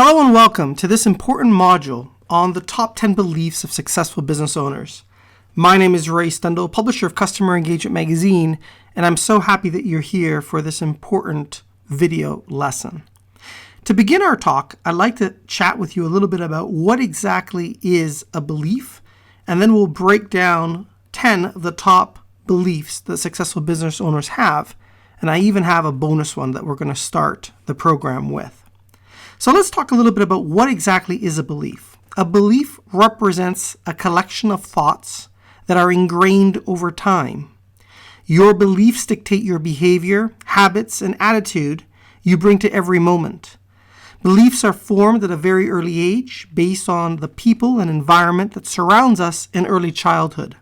Hello and welcome to this important module on the top 10 beliefs of successful business owners. My name is Ray Stendel, publisher of Customer Engagement Magazine, and I'm so happy that you're here for this important video lesson. To begin our talk, I'd like to chat with you a little bit about what exactly is a belief, and then we'll break down 10 of the top beliefs that successful business owners have, and I even have a bonus one that we're going to start the program with. So let's talk a little bit about what exactly is a belief. A belief represents a collection of thoughts that are ingrained over time. Your beliefs dictate your behavior, habits, and attitude you bring to every moment. Beliefs are formed at a very early age based on the people and environment that surrounds us in early childhood.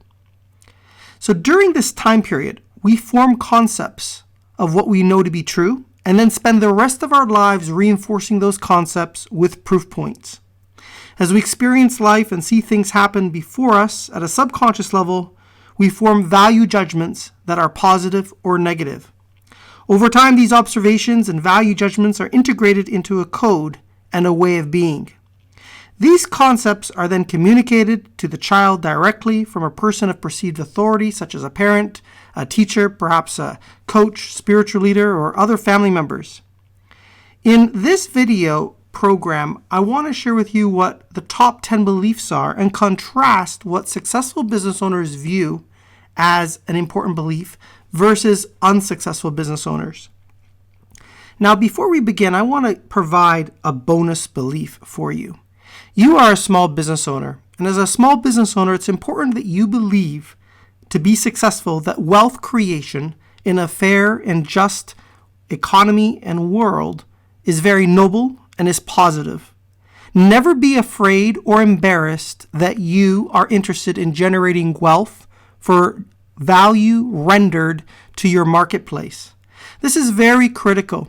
So during this time period, we form concepts of what we know to be true and then spend the rest of our lives reinforcing those concepts with proof points. As we experience life and see things happen before us at a subconscious level, we form value judgments that are positive or negative. Over time, these observations and value judgments are integrated into a code and a way of being. These concepts are then communicated to the child directly from a person of perceived authority, such as a parent, a teacher, perhaps a coach, spiritual leader, or other family members. In this video program, I want to share with you what the top 10 beliefs are and contrast what successful business owners view as an important belief versus unsuccessful business owners. Now, before we begin, I want to provide a bonus belief for you. You are a small business owner, and as a small business owner, it's important that you believe to be successful that wealth creation in a fair and just economy and world is very noble and is positive. Never be afraid or embarrassed that you are interested in generating wealth for value rendered to your marketplace. This is very critical.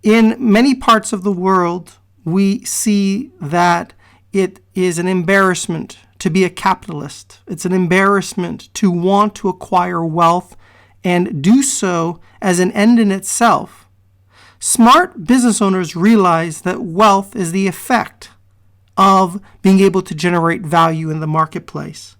In many parts of the world, we see that it is an embarrassment to be a capitalist. It's an embarrassment to want to acquire wealth and do so as an end in itself. Smart business owners realize that wealth is the effect of being able to generate value in the marketplace.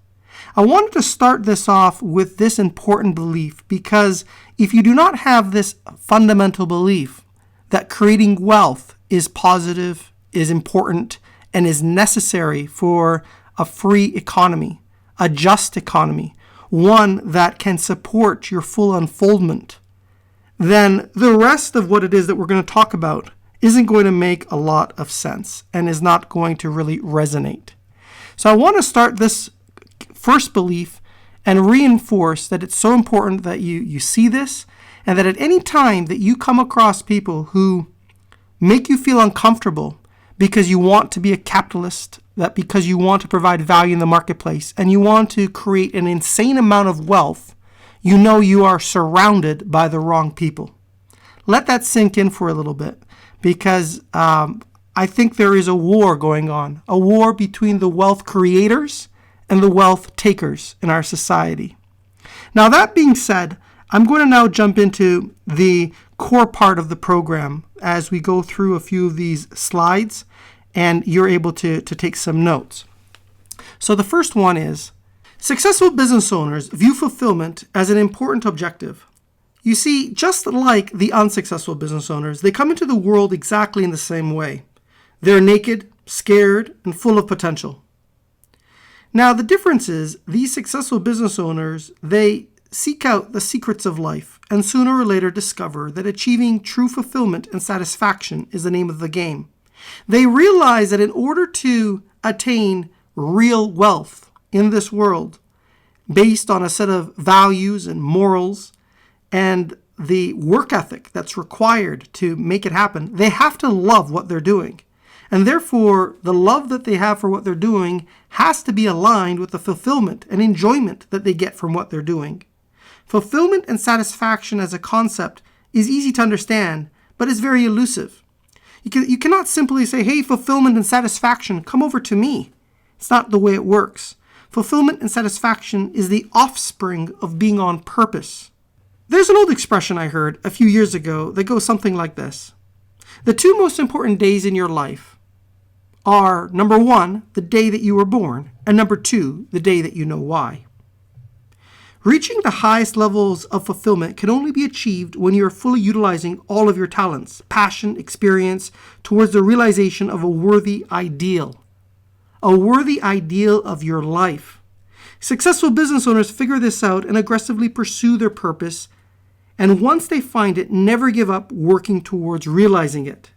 I wanted to start this off with this important belief because if you do not have this fundamental belief that creating wealth is positive, is important, and is necessary for a free economy, a just economy, one that can support your full unfoldment, then the rest of what it is that we're going to talk about isn't going to make a lot of sense and is not going to really resonate. So I want to start this first belief and reinforce that it's so important that you see this, and that at any time that you come across people who make you feel uncomfortable because you want to be a capitalist, that because you want to provide value in the marketplace and you want to create an insane amount of wealth, you know you are surrounded by the wrong people. Let that sink in for a little bit, because I think there is a war going on, a war between the wealth creators and the wealth takers in our society. Now, that being said, I'm going to now jump into the core part of the program as we go through a few of these slides and you're able to take some notes. So the first one is, successful business owners view fulfillment as an important objective. You see, just like the unsuccessful business owners, they come into the world exactly in the same way. They're naked, scared, and full of potential. Now, the difference is these successful business owners, they seek out the secrets of life and sooner or later discover that achieving true fulfillment and satisfaction is the name of the game. They realize that in order to attain real wealth in this world, based on a set of values and morals and the work ethic that's required to make it happen, they have to love what they're doing. And therefore, the love that they have for what they're doing has to be aligned with the fulfillment and enjoyment that they get from what they're doing. Fulfillment and satisfaction as a concept is easy to understand, but is very elusive. You cannot simply say, hey, fulfillment and satisfaction, come over to me. It's not the way it works. Fulfillment and satisfaction is the offspring of being on purpose. There's an old expression I heard a few years ago that goes something like this. The two most important days in your life are, number one, the day that you were born, and number two, the day that you know why. Reaching the highest levels of fulfillment can only be achieved when you are fully utilizing all of your talents, passion, experience towards the realization of a worthy ideal of your life. Successful business owners figure this out and aggressively pursue their purpose, and once they find it, never give up working towards realizing it.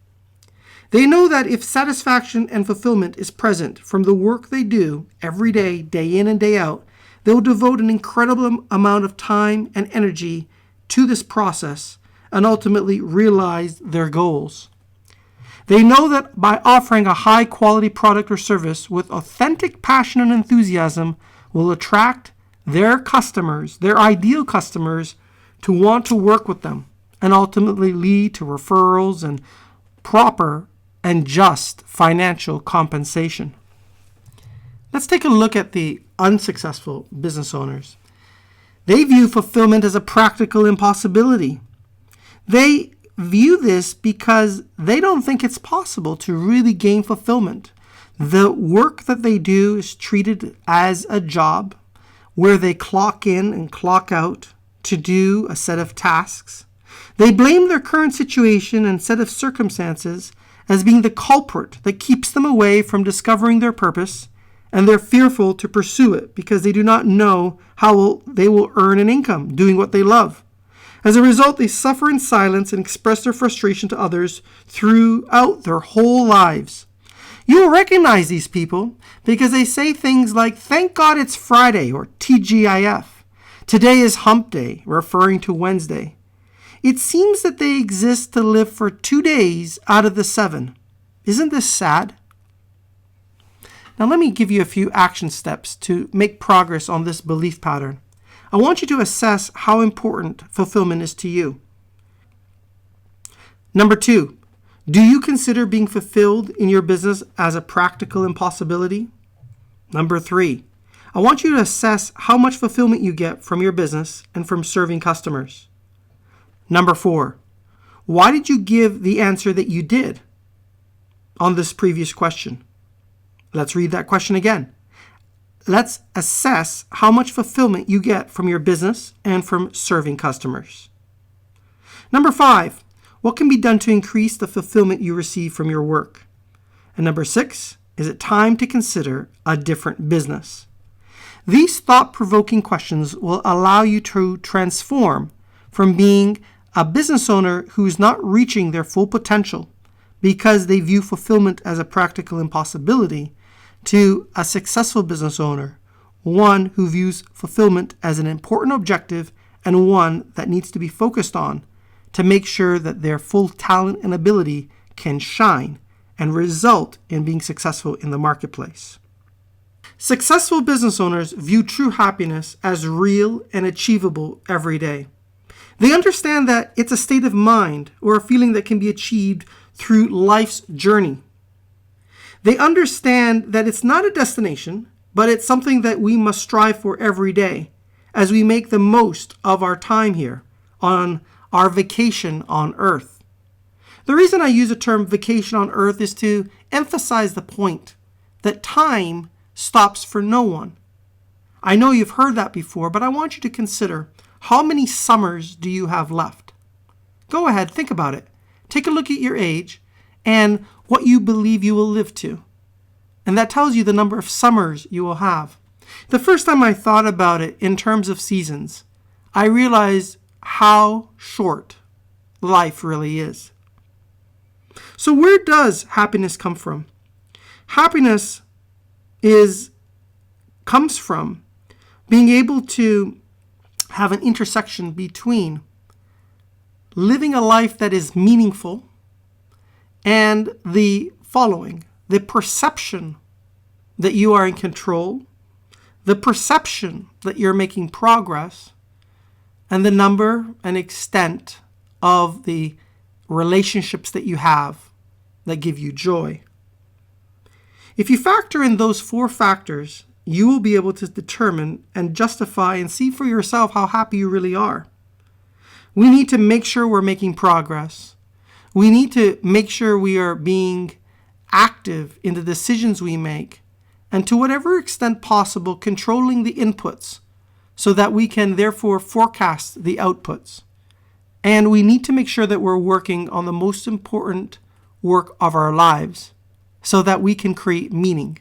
They know that if satisfaction and fulfillment is present from the work they do every day, day in and day out, they will devote an incredible amount of time and energy to this process and ultimately realize their goals. They know that by offering a high-quality product or service with authentic passion and enthusiasm will attract their customers, their ideal customers, to want to work with them and ultimately lead to referrals and proper and just financial compensation. Let's take a look at the unsuccessful business owners. They view fulfillment as a practical impossibility. They view this because they don't think it's possible to really gain fulfillment. The work that they do is treated as a job where they clock in and clock out to do a set of tasks. They blame their current situation and set of circumstances as being the culprit that keeps them away from discovering their purpose, and they're fearful to pursue it because they do not know how they will earn an income doing what they love. As a result, they suffer in silence and express their frustration to others throughout their whole lives. You will recognize these people because they say things like, "Thank God it's Friday," or TGIF. "Today is hump day," referring to Wednesday. It seems that they exist to live for 2 days out of the 7. Isn't this sad? Now let me give you a few action steps to make progress on this belief pattern. I want you to assess how important fulfillment is to you. Number 2, do you consider being fulfilled in your business as a practical impossibility? Number 3, I want you to assess how much fulfillment you get from your business and from serving customers. Number 4, why did you give the answer that you did on this previous question? Let's read that question again. Let's assess how much fulfillment you get from your business and from serving customers. Number 5, what can be done to increase the fulfillment you receive from your work? And number 6, is it time to consider a different business? These thought-provoking questions will allow you to transform from being a business owner who is not reaching their full potential because they view fulfillment as a practical impossibility to a successful business owner, one who views fulfillment as an important objective and one that needs to be focused on to make sure that their full talent and ability can shine and result in being successful in the marketplace. Successful business owners view true happiness as real and achievable every day. They understand that it's a state of mind or a feeling that can be achieved through life's journey. They understand that it's not a destination, but it's something that we must strive for every day as we make the most of our time here on our vacation on Earth. The reason I use the term vacation on Earth is to emphasize the point that time stops for no one. I know you've heard that before, but I want you to consider how many summers do you have left? Go ahead, think about it. Take a look at your age and what you believe you will live to. And that tells you the number of summers you will have. The first time I thought about it in terms of seasons, I realized how short life really is. So where does happiness come from? Happiness comes from being able to have an intersection between living a life that is meaningful and the following: the perception that you are in control, the perception that you're making progress, and the number and extent of the relationships that you have that give you joy. If you factor in those 4 factors, you will be able to determine and justify and see for yourself how happy you really are. We need to make sure we're making progress. We need to make sure we are being active in the decisions we make, and to whatever extent possible, controlling the inputs so that we can therefore forecast the outputs. And we need to make sure that we're working on the most important work of our lives so that we can create meaning.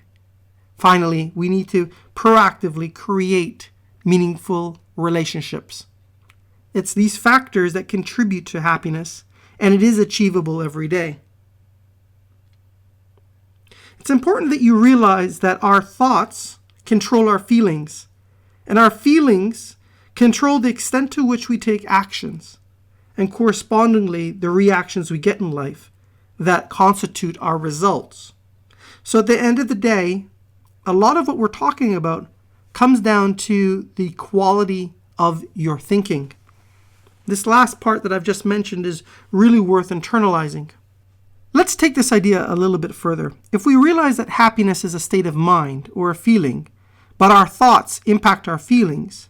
Finally, we need to proactively create meaningful relationships. It's these factors that contribute to happiness, and it is achievable every day. It's important that you realize that our thoughts control our feelings, and our feelings control the extent to which we take actions, and correspondingly the reactions we get in life that constitute our results. So at the end of the day, a lot of what we're talking about comes down to the quality of your thinking. This last part that I've just mentioned is really worth internalizing. Let's take this idea a little bit further. If we realize that happiness is a state of mind or a feeling, but our thoughts impact our feelings,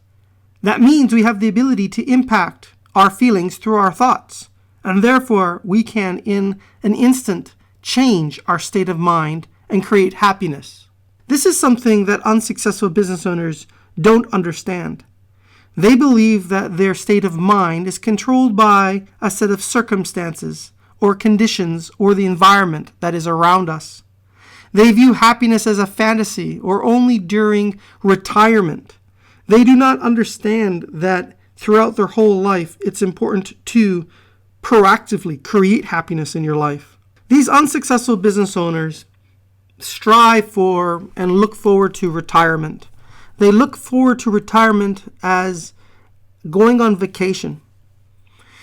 that means we have the ability to impact our feelings through our thoughts, and therefore we can, in an instant, change our state of mind and create happiness. This is something that unsuccessful business owners don't understand. They believe that their state of mind is controlled by a set of circumstances or conditions or the environment that is around us. They view happiness as a fantasy or only during retirement. They do not understand that throughout their whole life, it's important to proactively create happiness in your life. These unsuccessful business owners strive for and look forward to retirement. They look forward to retirement as going on vacation.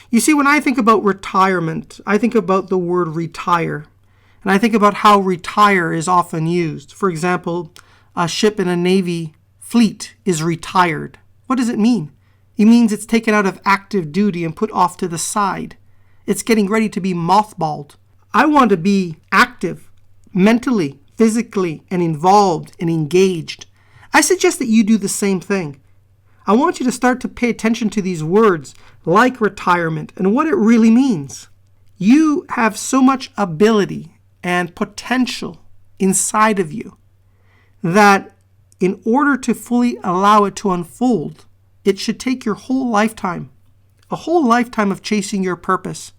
You see, when I think about retirement, I think about the word retire. And I think about how retire is often used. For example, a ship in a Navy fleet is retired. What does it mean? It means it's taken out of active duty and put off to the side. It's getting ready to be mothballed. I want to be active, mentally, physically, and involved and engaged. I suggest that you do the same thing. I want you to start to pay attention to these words like retirement and what it really means. You have so much ability and potential inside of you that in order to fully allow it to unfold, it should take your whole lifetime, a whole lifetime of chasing your purpose,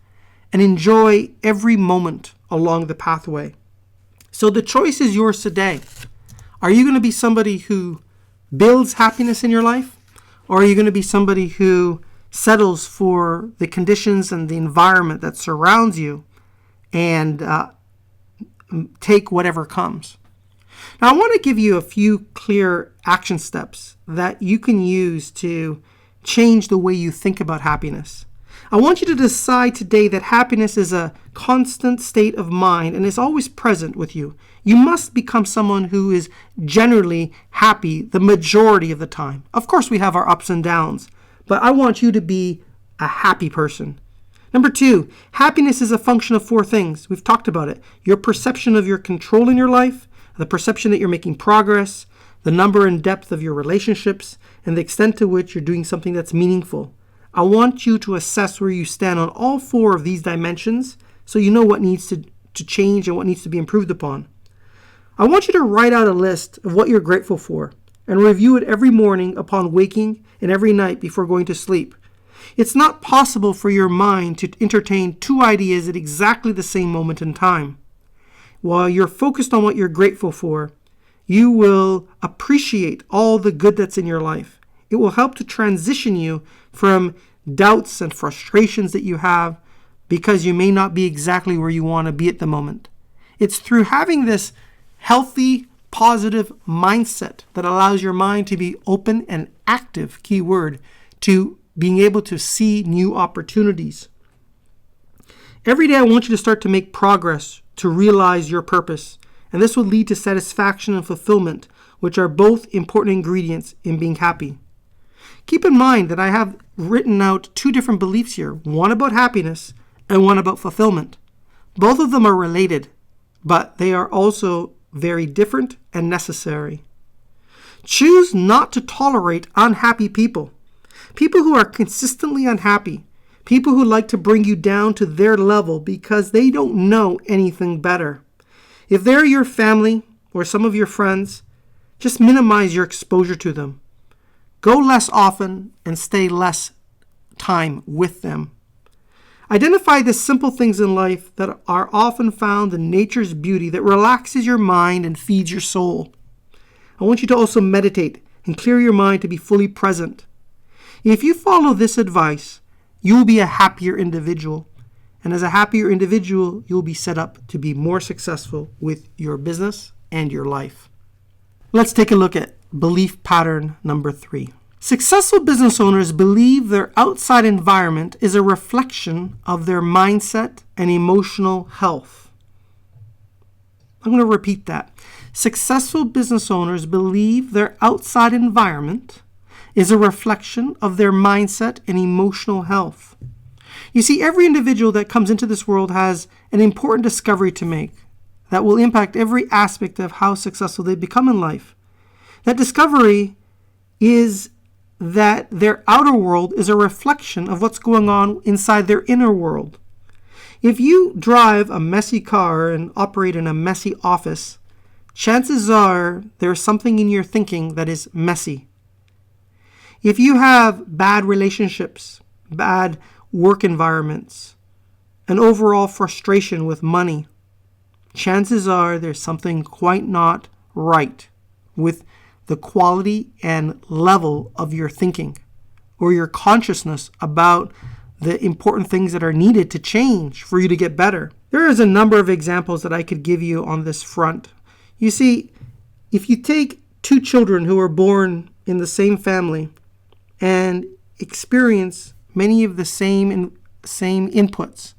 and enjoy every moment along the pathway. So the choice is yours today. Are you going to be somebody who builds happiness in your life? Or are you going to be somebody who settles for the conditions and the environment that surrounds you and take whatever comes? Now, I want to give you a few clear action steps that you can use to change the way you think about happiness. I want you to decide today that happiness is a constant state of mind and is always present with you. You must become someone who is generally happy the majority of the time. Of course, we have our ups and downs, but I want you to be a happy person. Number 2, happiness is a function of 4 things. We've talked about it. Your perception of your control in your life, the perception that you're making progress, the number and depth of your relationships, and the extent to which you're doing something that's meaningful. I want you to assess where you stand on all 4 of these dimensions so you know what needs to change and what needs to be improved upon. I want you to write out a list of what you're grateful for and review it every morning upon waking and every night before going to sleep. It's not possible for your mind to entertain 2 ideas at exactly the same moment in time. While you're focused on what you're grateful for, you will appreciate all the good that's in your life. It will help to transition you from doubts and frustrations that you have because you may not be exactly where you want to be at the moment. It's through having this healthy, positive mindset that allows your mind to be open and active, key word, to being able to see new opportunities. Every day I want you to start to make progress to realize your purpose, and this will lead to satisfaction and fulfillment, which are both important ingredients in being happy. Keep in mind that I have written out 2 different beliefs here, one about happiness and one about fulfillment. Both of them are related, but they are also very different and necessary. Choose not to tolerate unhappy people. People who are consistently unhappy. People who like to bring you down to their level because they don't know anything better. If they're your family or some of your friends, just minimize your exposure to them. Go less often and stay less time with them. Identify the simple things in life that are often found in nature's beauty that relaxes your mind and feeds your soul. I want you to also meditate and clear your mind to be fully present. If you follow this advice, you will be a happier individual. And as a happier individual, you'll be set up to be more successful with your business and your life. Let's take a look at belief pattern number 3. Successful business owners believe their outside environment is a reflection of their mindset and emotional health. I'm going to repeat that. Successful business owners believe their outside environment is a reflection of their mindset and emotional health. You see, every individual that comes into this world has an important discovery to make that will impact every aspect of how successful they become in life. That discovery is that their outer world is a reflection of what's going on inside their inner world. If you drive a messy car and operate in a messy office, chances are there's something in your thinking that is messy. If you have bad relationships, bad work environments, an overall frustration with money, chances are there's something quite not right with the quality and level of your thinking or your consciousness about the important things that are needed to change for you to get better. There is a number of examples that I could give you on this front. You see, if you take two children who are born in the same family and experience many of the same inputs,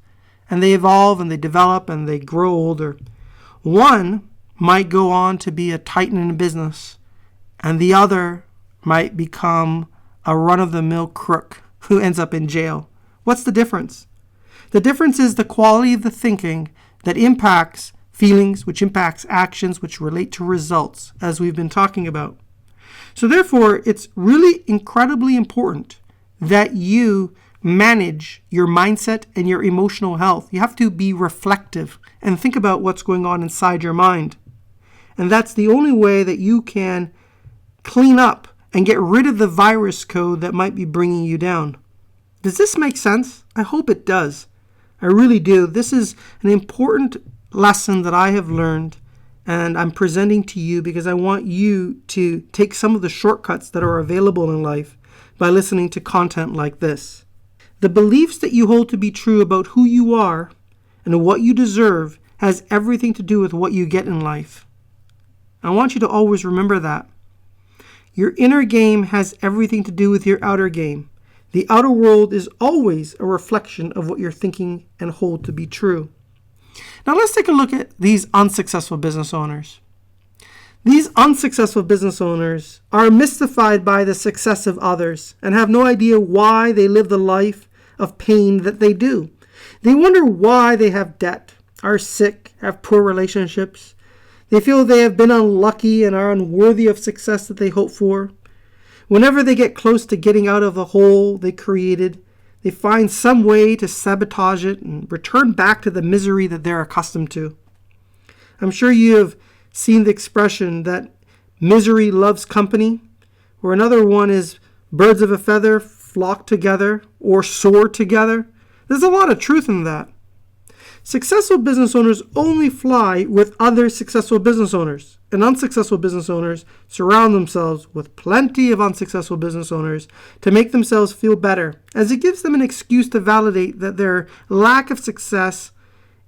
and they evolve and they develop and they grow older, one might go on to be a titan in business, and the other might become a run-of-the-mill crook who ends up in jail. What's the difference? The difference is the quality of the thinking that impacts feelings, which impacts actions, which relate to results, as we've been talking about. So therefore, it's really incredibly important that you manage your mindset and your emotional health. You have to be reflective and think about what's going on inside your mind. And that's the only way that you can clean up and get rid of the virus code that might be bringing you down. Does this make sense? I hope it does. I really do. This is an important lesson that I have learned, and I'm presenting to you because I want you to take some of the shortcuts that are available in life by listening to content like this. The beliefs that you hold to be true about who you are and what you deserve has everything to do with what you get in life. I want you to always remember that. Your inner game has everything to do with your outer game. The outer world is always a reflection of what you're thinking and hold to be true. Now let's take a look at these unsuccessful business owners. These unsuccessful business owners are mystified by the success of others and have no idea why they live the life of pain that they do. They wonder why they have debt, are sick, have poor relationships. They feel they have been unlucky and are unworthy of success that they hope for. Whenever they get close to getting out of the hole they created, they find some way to sabotage it and return back to the misery that they're accustomed to. I'm sure you have seen the expression that misery loves company, or another one is birds of a feather flock together or soar together. There's a lot of truth in that. Successful business owners only fly with other successful business owners, and unsuccessful business owners surround themselves with plenty of unsuccessful business owners to make themselves feel better, as it gives them an excuse to validate that their lack of success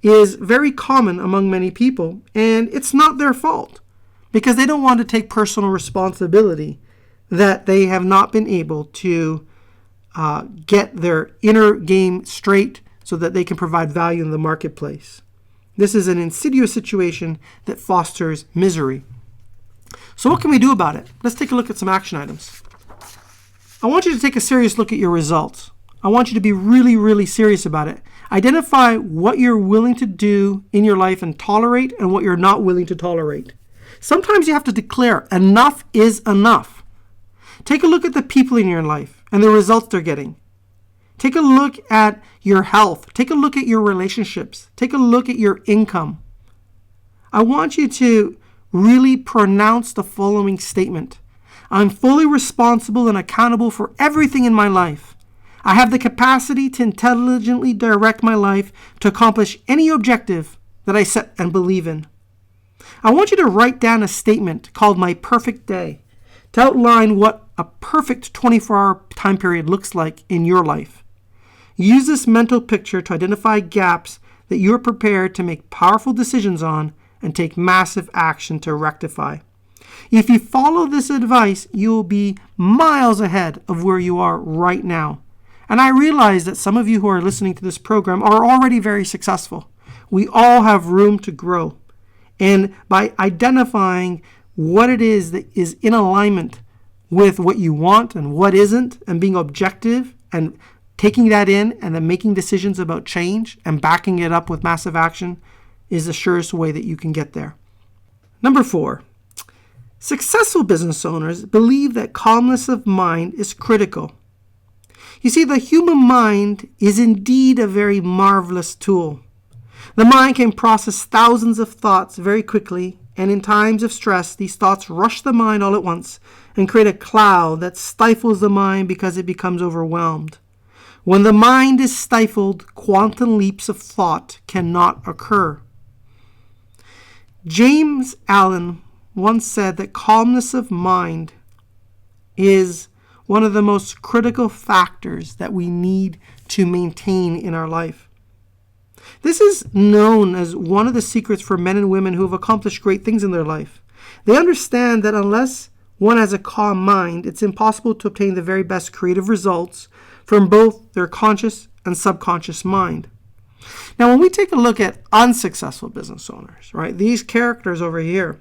is very common among many people, and it's not their fault, because they don't want to take personal responsibility that they have not been able to get their inner game straight so that they can provide value in the marketplace. This is an insidious situation that fosters misery. So what can we do about it? Let's take a look at some action items. I want you to take a serious look at your results. I want you to be really, really serious about it. Identify what you're willing to do in your life and tolerate and what you're not willing to tolerate. Sometimes you have to declare enough is enough. Take a look at the people in your life and the results they're getting. Take a look at your health. Take a look at your relationships. Take a look at your income. I want you to really pronounce the following statement. I'm fully responsible and accountable for everything in my life. I have the capacity to intelligently direct my life to accomplish any objective that I set and believe in. I want you to write down a statement called My Perfect Day to outline what a perfect 24-hour time period looks like in your life. Use this mental picture to identify gaps that you're prepared to make powerful decisions on and take massive action to rectify. If you follow this advice, you will be miles ahead of where you are right now. And I realize that some of you who are listening to this program are already very successful. We all have room to grow. And by identifying what it is that is in alignment with what you want and what isn't, and being objective and taking that in and then making decisions about change and backing it up with massive action is the surest way that you can get there. Number 4, successful business owners believe that calmness of mind is critical. You see, the human mind is indeed a very marvelous tool. The mind can process thousands of thoughts very quickly, and in times of stress, these thoughts rush the mind all at once and create a cloud that stifles the mind because it becomes overwhelmed. When the mind is stifled, quantum leaps of thought cannot occur. James Allen once said that calmness of mind is one of the most critical factors that we need to maintain in our life. This is known as one of the secrets for men and women who have accomplished great things in their life. They understand that unless one has a calm mind, it's impossible to obtain the very best creative results from both their conscious and subconscious mind. Now, when we take a look at unsuccessful business owners, right, these characters over here,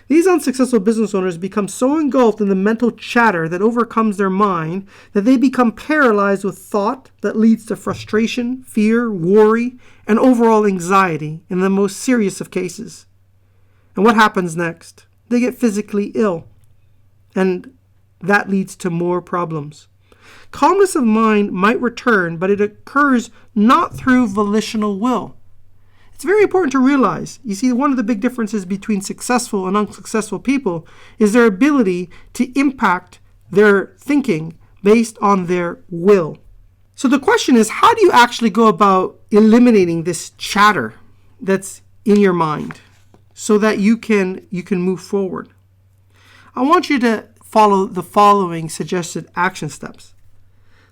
these unsuccessful business owners become so engulfed in the mental chatter that overcomes their mind that they become paralyzed with thought that leads to frustration, fear, worry, and overall anxiety in the most serious of cases. And what happens next? They get physically ill, and that leads to more problems. Calmness of mind might return, but it occurs not through volitional will. It's very important to realize, you see, one of the big differences between successful and unsuccessful people is their ability to impact their thinking based on their will. So the question is, how do you actually go about eliminating this chatter that's in your mind so that you can move forward? I want you to follow the following suggested action steps.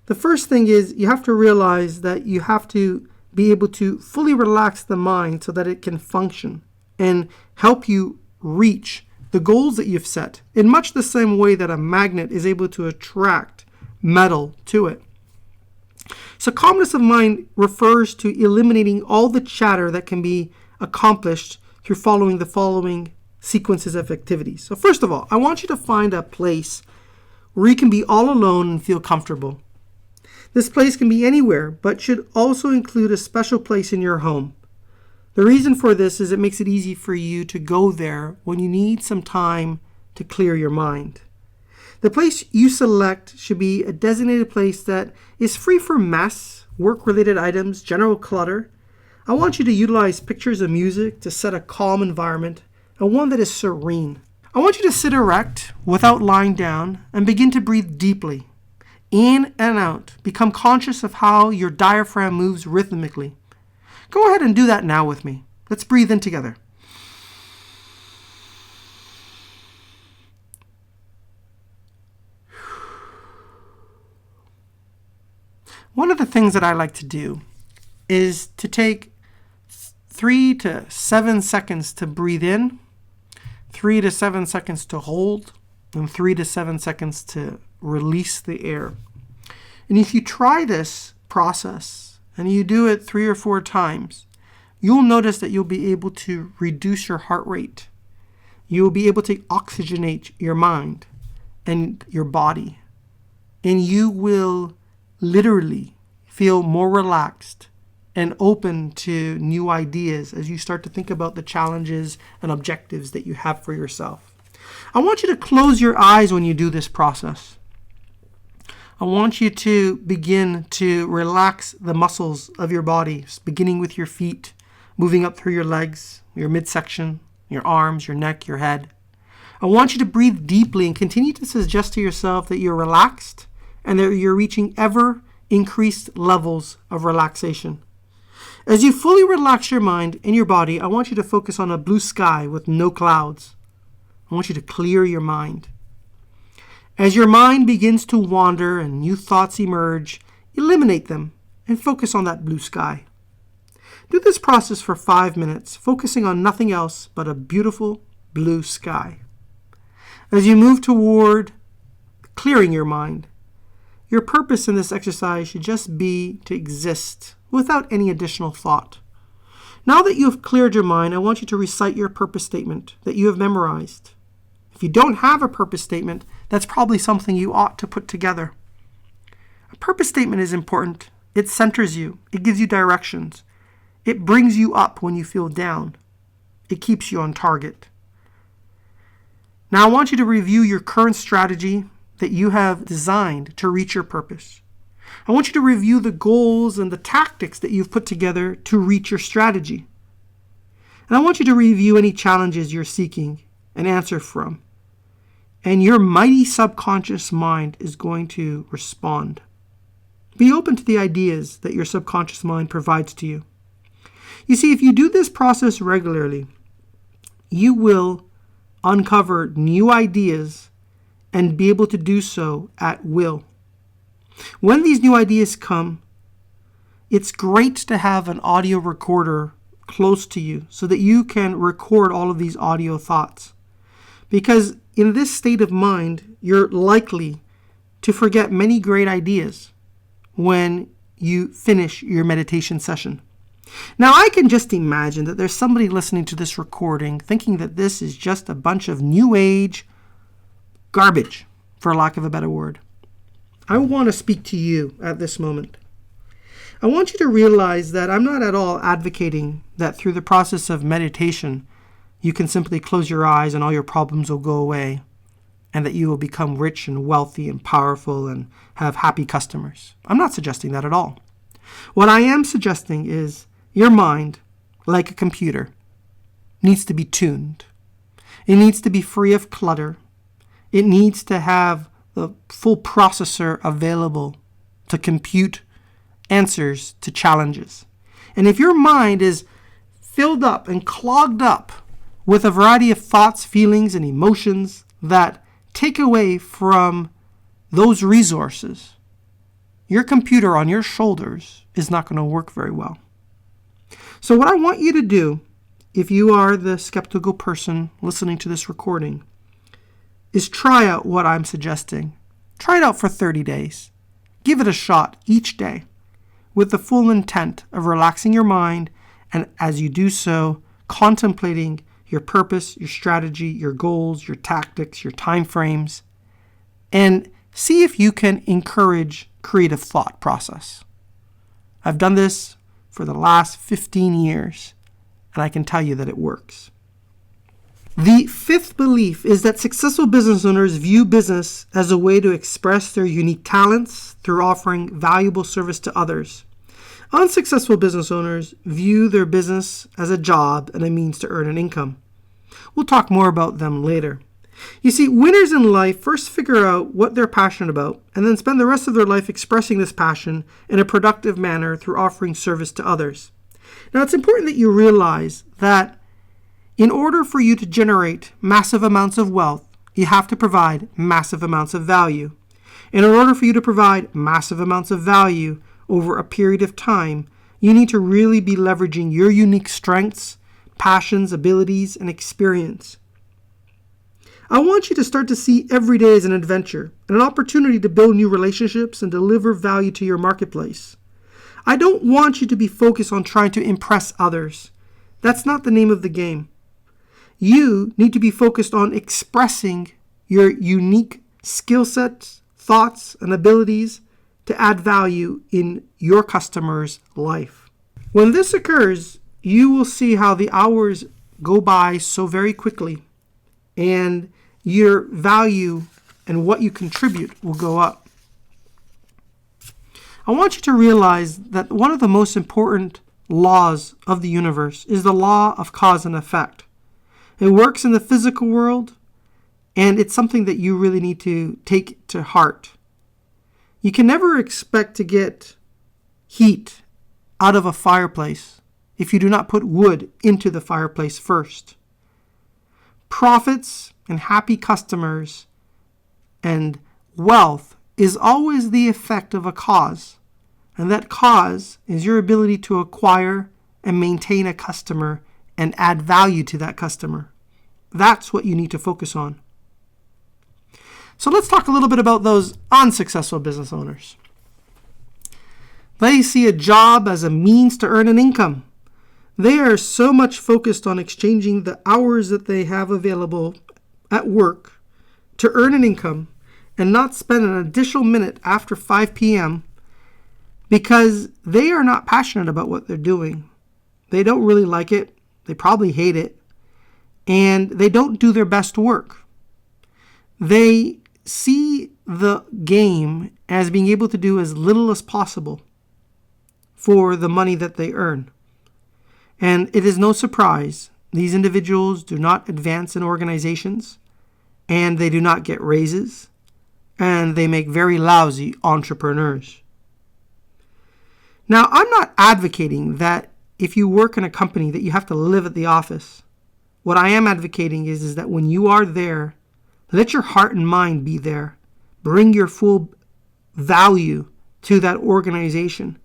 The first thing is you have to realize that you have to be able to fully relax the mind so that it can function and help you reach the goals that you've set in much the same way that a magnet is able to attract metal to it. So calmness of mind refers to eliminating all the chatter that can be accomplished through following the following sequences of activities. So first of all, I want you to find a place where you can be all alone and feel comfortable. This place can be anywhere, but should also include a special place in your home. The reason for this is it makes it easy for you to go there when you need some time to clear your mind. The place you select should be a designated place that is free from mess, work-related items, general clutter. I want you to utilize pictures of music to set a calm environment and one that is serene. I want you to sit erect without lying down and begin to breathe deeply. In and out. Become conscious of how your diaphragm moves rhythmically. Go ahead and do that now with me. Let's breathe in together. One of the things that I like to do is to take 3 to 7 seconds to breathe in, 3 to 7 seconds to hold, and 3 to 7 seconds to release the air. And if you try this process and you do it 3 or 4 times, you'll notice that you'll be able to reduce your heart rate. You'll be able to oxygenate your mind and your body. And you will literally feel more relaxed and open to new ideas as you start to think about the challenges and objectives that you have for yourself. I want you to close your eyes when you do this process. I want you to begin to relax the muscles of your body, beginning with your feet, moving up through your legs, your midsection, your arms, your neck, your head. I want you to breathe deeply and continue to suggest to yourself that you're relaxed and that you're reaching ever increased levels of relaxation. As you fully relax your mind and your body, I want you to focus on a blue sky with no clouds. I want you to clear your mind. As your mind begins to wander and new thoughts emerge, eliminate them and focus on that blue sky. Do this process for 5 minutes, focusing on nothing else but a beautiful blue sky. As you move toward clearing your mind, your purpose in this exercise should just be to exist without any additional thought. Now that you have cleared your mind, I want you to recite your purpose statement that you have memorized. If you don't have a purpose statement, that's probably something you ought to put together. A purpose statement is important. It centers you. It gives you directions. It brings you up when you feel down. It keeps you on target. Now I want you to review your current strategy that you have designed to reach your purpose. I want you to review the goals and the tactics that you've put together to reach your strategy. And I want you to review any challenges you're seeking an answer from. And your mighty subconscious mind is going to respond. Be open to the ideas that your subconscious mind provides to you. You see, if you do this process regularly, you will uncover new ideas and be able to do so at will. When these new ideas come, it's great to have an audio recorder close to you so that you can record all of these audio thoughts. Because in this state of mind, you're likely to forget many great ideas when you finish your meditation session. Now, I can just imagine that there's somebody listening to this recording thinking that this is just a bunch of new age garbage, for lack of a better word. I want to speak to you at this moment. I want you to realize that I'm not at all advocating that through the process of meditation, you can simply close your eyes and all your problems will go away, and that you will become rich and wealthy and powerful and have happy customers. I'm not suggesting that at all. What I am suggesting is your mind, like a computer, needs to be tuned. It needs to be free of clutter. It needs to have the full processor available to compute answers to challenges. And if your mind is filled up and clogged up with a variety of thoughts, feelings, and emotions that take away from those resources, your computer on your shoulders is not going to work very well. So what I want you to do, if you are the skeptical person listening to this recording, is try out what I'm suggesting. Try it out for 30 days. Give it a shot each day with the full intent of relaxing your mind, and as you do so, contemplating your purpose, your strategy, your goals, your tactics, your time frames, and see if you can encourage creative thought process. I've done this for the last 15 years, and I can tell you that it works. The fifth belief is that successful business owners view business as a way to express their unique talents through offering valuable service to others. Unsuccessful business owners view their business as a job and a means to earn an income. We'll talk more about them later. You see, winners in life first figure out what they're passionate about and then spend the rest of their life expressing this passion in a productive manner through offering service to others. Now, it's important that you realize that in order for you to generate massive amounts of wealth, you have to provide massive amounts of value. And in order for you to provide massive amounts of value over a period of time, you need to really be leveraging your unique strengths, passions, abilities, and experience. I want you to start to see every day as an adventure and an opportunity to build new relationships and deliver value to your marketplace. I don't want you to be focused on trying to impress others. That's not the name of the game. You need to be focused on expressing your unique skill sets, thoughts, and abilities to add value in your customer's life. When this occurs, you will see how the hours go by so very quickly, and your value and what you contribute will go up. I want you to realize that one of the most important laws of the universe is the law of cause and effect. It works in the physical world, and it's something that you really need to take to heart. You can never expect to get heat out of a fireplace if you do not put wood into the fireplace first. Profits and happy customers and wealth is always the effect of a cause. And that cause is your ability to acquire and maintain a customer and add value to that customer. That's what you need to focus on. So let's talk a little bit about those unsuccessful business owners. They see a job as a means to earn an income. They are so much focused on exchanging the hours that they have available at work to earn an income and not spend an additional minute after 5 p.m. because they are not passionate about what they're doing. They don't really like it. They probably hate it. And they don't do their best work. They see the game as being able to do as little as possible for the money that they earn. And it is no surprise these individuals do not advance in organizations, and they do not get raises, and they make very lousy entrepreneurs. Now, I'm not advocating that if you work in a company that you have to live at the office. What I am advocating is that when you are there, let your heart and mind be there. Bring your full value to that organization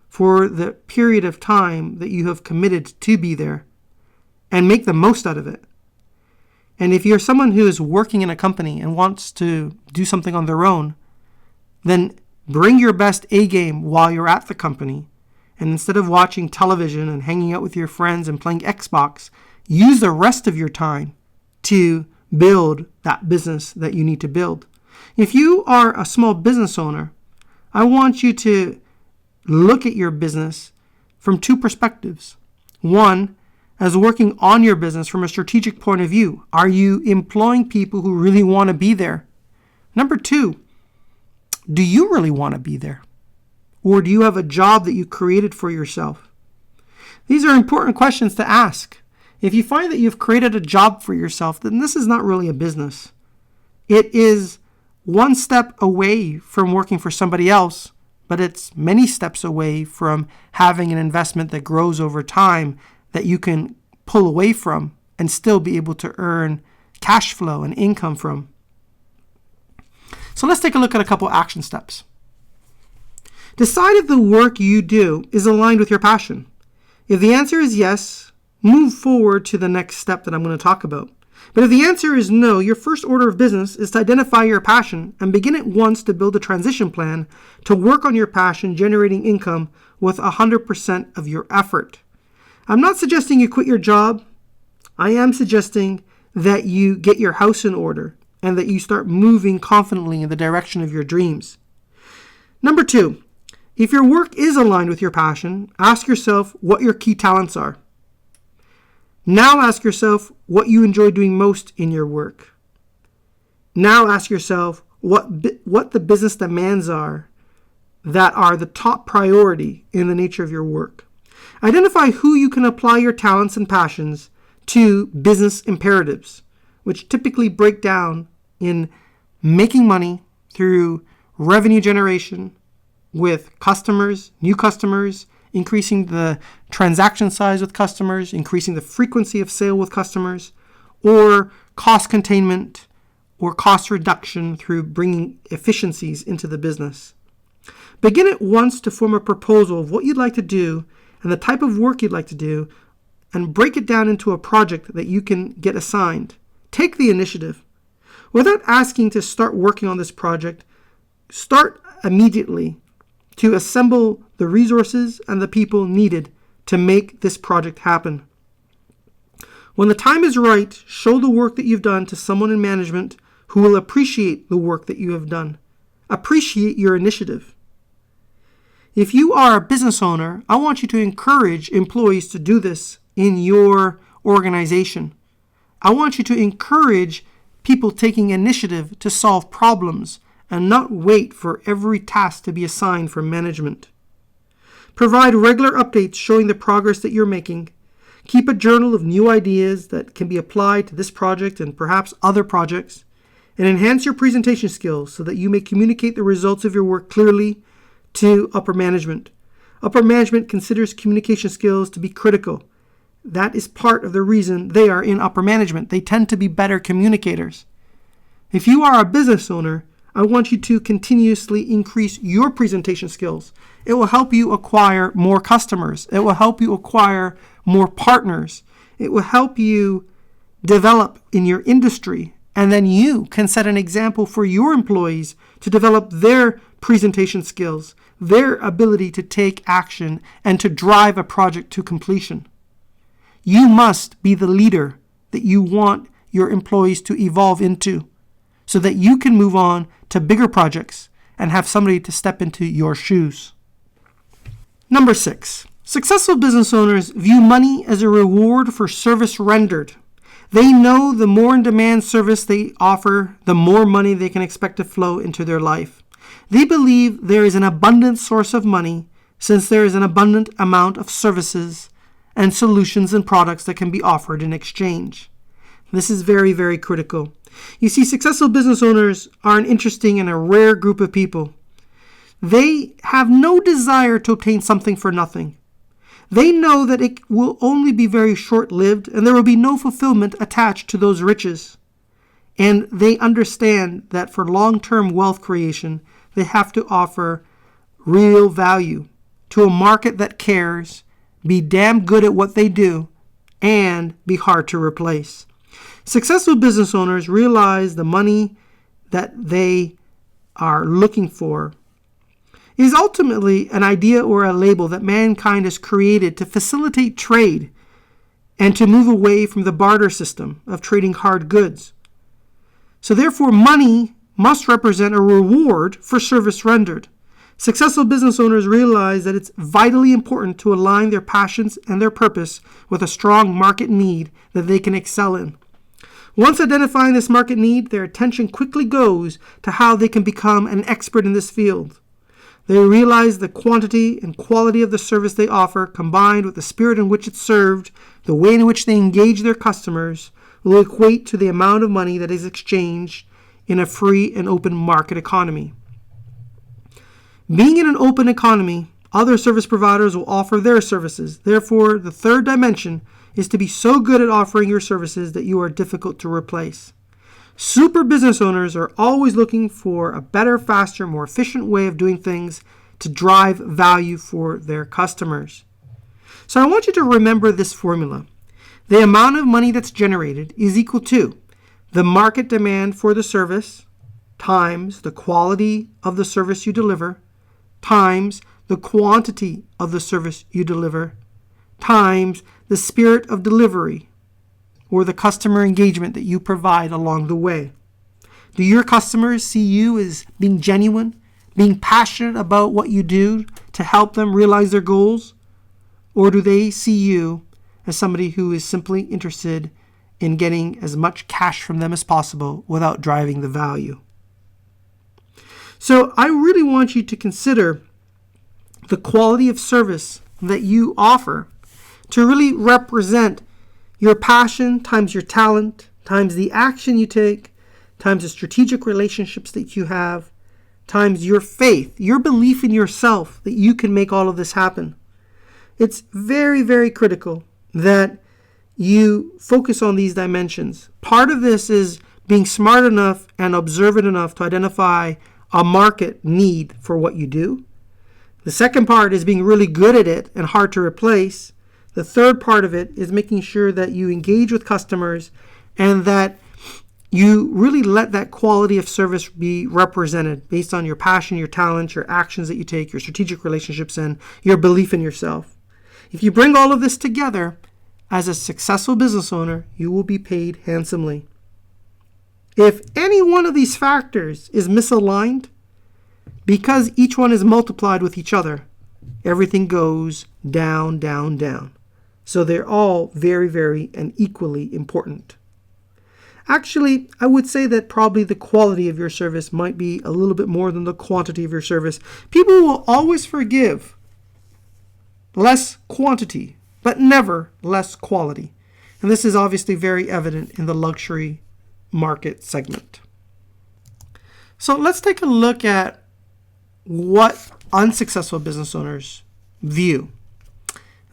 for the period of time that you have committed to be there, and make the most out of it. And if you're someone who is working in a company and wants to do something on their own, then bring your best A game while you're at the company. And instead of watching television and hanging out with your friends and playing Xbox, use the rest of your time to build that business that you need to build. If you are a small business owner, I want you to look at your business from two perspectives. One, as working on your business from a strategic point of view. Are you employing people who really want to be there? Number two, do you really want to be there? Or do you have a job that you created for yourself? These are important questions to ask. If you find that you've created a job for yourself, then this is not really a business. It is one step away from working for somebody else, but it's many steps away from having an investment that grows over time that you can pull away from and still be able to earn cash flow and income from. So let's take a look at a couple action steps. Decide if the work you do is aligned with your passion. If the answer is yes, move forward to the next step that I'm going to talk about. But if the answer is no, your first order of business is to identify your passion and begin at once to build a transition plan to work on your passion, generating income with 100% of your effort. I'm not suggesting you quit your job. I am suggesting that you get your house in order and that you start moving confidently in the direction of your dreams. Number two, if your work is aligned with your passion, ask yourself what your key talents are. Now ask yourself what you enjoy doing most in your work. Now ask yourself what the business demands are that are the top priority in the nature of your work. Identify who you can apply your talents and passions to business imperatives, which typically break down in making money through revenue generation with customers, new customers, increasing the transaction size with customers, increasing the frequency of sale with customers, or cost containment or cost reduction through bringing efficiencies into the business. Begin at once to form a proposal of what you'd like to do and the type of work you'd like to do, and break it down into a project that you can get assigned. Take the initiative. Without asking to start working on this project, start immediately to assemble the resources and the people needed to make this project happen. When the time is right, show the work that you've done to someone in management who will appreciate the work that you have done. Appreciate your initiative. If you are a business owner, I want you to encourage employees to do this in your organization. I want you to encourage people taking initiative to solve problems and not wait for every task to be assigned from management. Provide regular updates showing the progress that you're making. Keep a journal of new ideas that can be applied to this project and perhaps other projects. And enhance your presentation skills so that you may communicate the results of your work clearly to upper management. Upper management considers communication skills to be critical. That is part of the reason they are in upper management. They tend to be better communicators. If you are a business owner, I want you to continuously increase your presentation skills. It will help you acquire more customers. It will help you acquire more partners. It will help you develop in your industry. And then you can set an example for your employees to develop their presentation skills, their ability to take action and to drive a project to completion. You must be the leader that you want your employees to evolve into so that you can move on to bigger projects and have somebody to step into your shoes. Number 6, successful business owners view money as a reward for service rendered. They know the more in-demand service they offer, the more money they can expect to flow into their life. They believe there is an abundant source of money since there is an abundant amount of services and solutions and products that can be offered in exchange. This is very, very critical. You see, successful business owners are an interesting and a rare group of people. They have no desire to obtain something for nothing. They know that it will only be very short-lived and there will be no fulfillment attached to those riches. And they understand that for long-term wealth creation, they have to offer real value to a market that cares, be damn good at what they do, and be hard to replace. Successful business owners realize the money that they are looking for is ultimately an idea or a label that mankind has created to facilitate trade and to move away from the barter system of trading hard goods. So therefore, money must represent a reward for service rendered. Successful business owners realize that it's vitally important to align their passions and their purpose with a strong market need that they can excel in. Once identifying this market need, their attention quickly goes to how they can become an expert in this field. They realize the quantity and quality of the service they offer, combined with the spirit in which it's served, the way in which they engage their customers, will equate to the amount of money that is exchanged in a free and open market economy. Being in an open economy, other service providers will offer their services. Therefore, the third dimension is to be so good at offering your services that you are difficult to replace. Super business owners are always looking for a better, faster, more efficient way of doing things to drive value for their customers. So I want you to remember this formula. The amount of money that's generated is equal to the market demand for the service times the quality of the service you deliver times the quantity of the service you deliver times the spirit of delivery or the customer engagement that you provide along the way. Do your customers see you as being genuine, being passionate about what you do to help them realize their goals? Or do they see you as somebody who is simply interested in getting as much cash from them as possible without driving the value? So I really want you to consider the quality of service that you offer to really represent your passion times your talent, times the action you take, times the strategic relationships that you have, times your faith, your belief in yourself that you can make all of this happen. It's very, very critical that you focus on these dimensions. Part of this is being smart enough and observant enough to identify a market need for what you do. The second part is being really good at it and hard to replace. The third part of it is making sure that you engage with customers and that you really let that quality of service be represented based on your passion, your talent, your actions that you take, your strategic relationships, and your belief in yourself. If you bring all of this together, as a successful business owner, you will be paid handsomely. If any one of these factors is misaligned, because each one is multiplied with each other, everything goes down, down, down. So they're all very, very and equally important. Actually, I would say that probably the quality of your service might be a little bit more than the quantity of your service. People will always forgive less quantity but never less quality. And this is obviously very evident in the luxury market segment. So let's take a look at what unsuccessful business owners view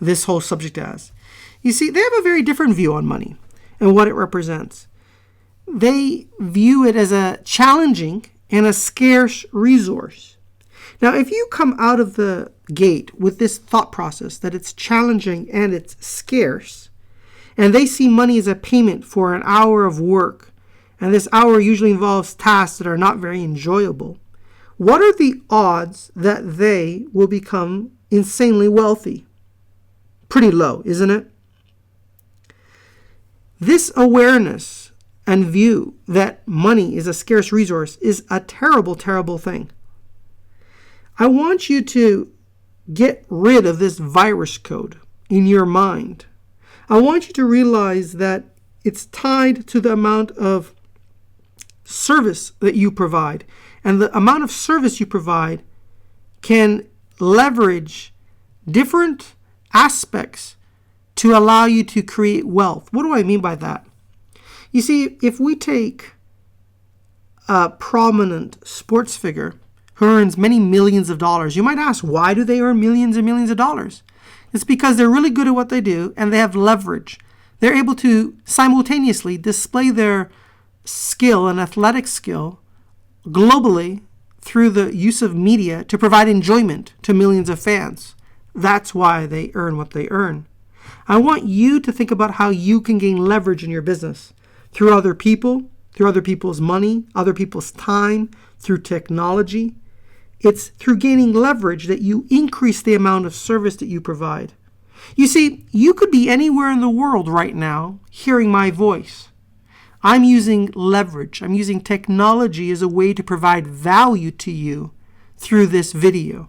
this whole subject as. You see, they have a very different view on money and what it represents. They view it as a challenging and a scarce resource. Now, if you come out of the gate with this thought process that it's challenging and it's scarce, and they see money as a payment for an hour of work, and this hour usually involves tasks that are not very enjoyable, what are the odds that they will become insanely wealthy? Pretty low, isn't it? This awareness and view that money is a scarce resource is a terrible, terrible thing. I want you to get rid of this virus code in your mind. I want you to realize that it's tied to the amount of service that you provide. And the amount of service you provide can leverage different aspects to allow you to create wealth. What do I mean by that? You see, if we take a prominent sports figure who earns many millions of dollars, you might ask, why do they earn millions and millions of dollars? It's because they're really good at what they do and they have leverage. They're able to simultaneously display their skill and athletic skill globally through the use of media to provide enjoyment to millions of fans. That's why they earn what they earn. I want you to think about how you can gain leverage in your business through other people, through other people's money, other people's time, through technology. It's through gaining leverage that you increase the amount of service that you provide. You see, you could be anywhere in the world right now hearing my voice. I'm using leverage. I'm using technology as a way to provide value to you through this video.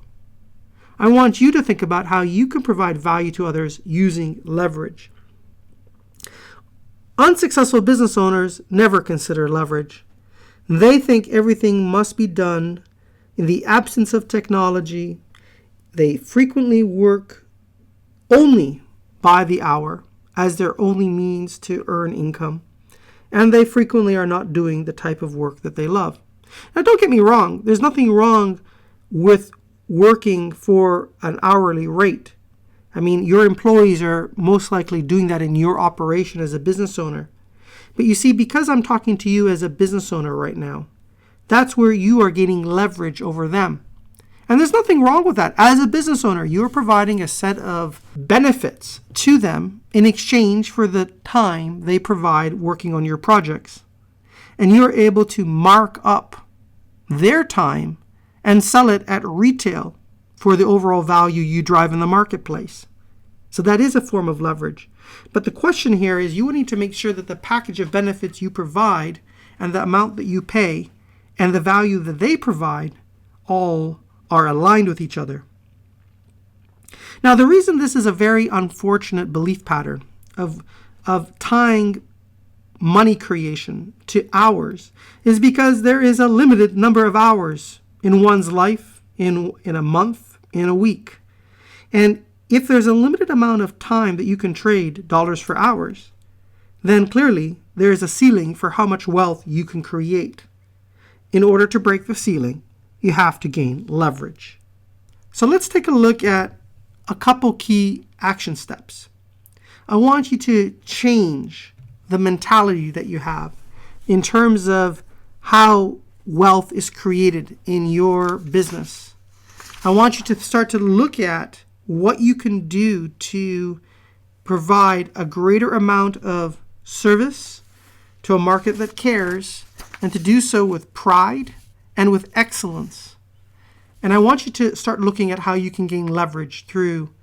I want you to think about how you can provide value to others using leverage. Unsuccessful business owners never consider leverage. They think everything must be done in the absence of technology. They frequently work only by the hour as their only means to earn income. And they frequently are not doing the type of work that they love. Now, don't get me wrong. There's nothing wrong with working for an hourly rate. I mean, your employees are most likely doing that in your operation as a business owner. But you see, because I'm talking to you as a business owner right now, that's where you are gaining leverage over them. And there's nothing wrong with that. As a business owner, you're providing a set of benefits to them in exchange for the time they provide working on your projects. And you're able to mark up their time and sell it at retail for the overall value you drive in the marketplace. So that is a form of leverage. But the question here is you need to make sure that the package of benefits you provide and the amount that you pay and the value that they provide all are aligned with each other. Now, the reason this is a very unfortunate belief pattern of tying money creation to hours is because there is a limited number of hours in one's life, in a month, in a week. And if there's a limited amount of time that you can trade dollars for hours, then clearly there is a ceiling for how much wealth you can create. In order to break the ceiling, you have to gain leverage. So let's take a look at a couple key action steps. I want you to change the mentality that you have in terms of how wealth is created in your business. I want you to start to look at what you can do to provide a greater amount of service to a market that cares, and to do so with pride and with excellence. And I want you to start looking at how you can gain leverage through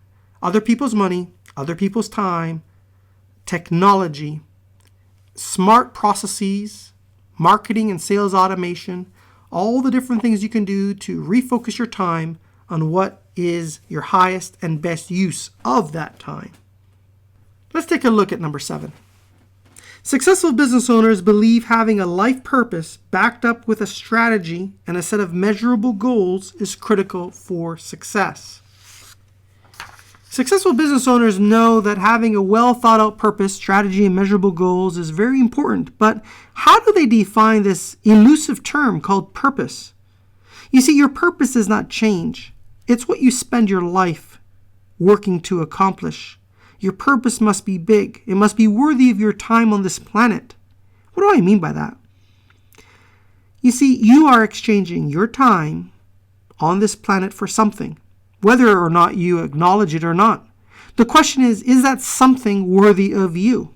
other people's money, other people's time, technology, smart processes, marketing and sales automation, all the different things you can do to refocus your time on what is your highest and best use of that time. Let's take a look at number 7. Successful business owners believe having a life purpose backed up with a strategy and a set of measurable goals is critical for success. Successful business owners know that having a well thought out purpose, strategy, and measurable goals is very important. But how do they define this elusive term called purpose? You see, your purpose does not change. It's what you spend your life working to accomplish. Your purpose must be big. It must be worthy of your time on this planet. What do I mean by that? You see, you are exchanging your time on this planet for something, whether or not you acknowledge it or not. The question is that something worthy of you?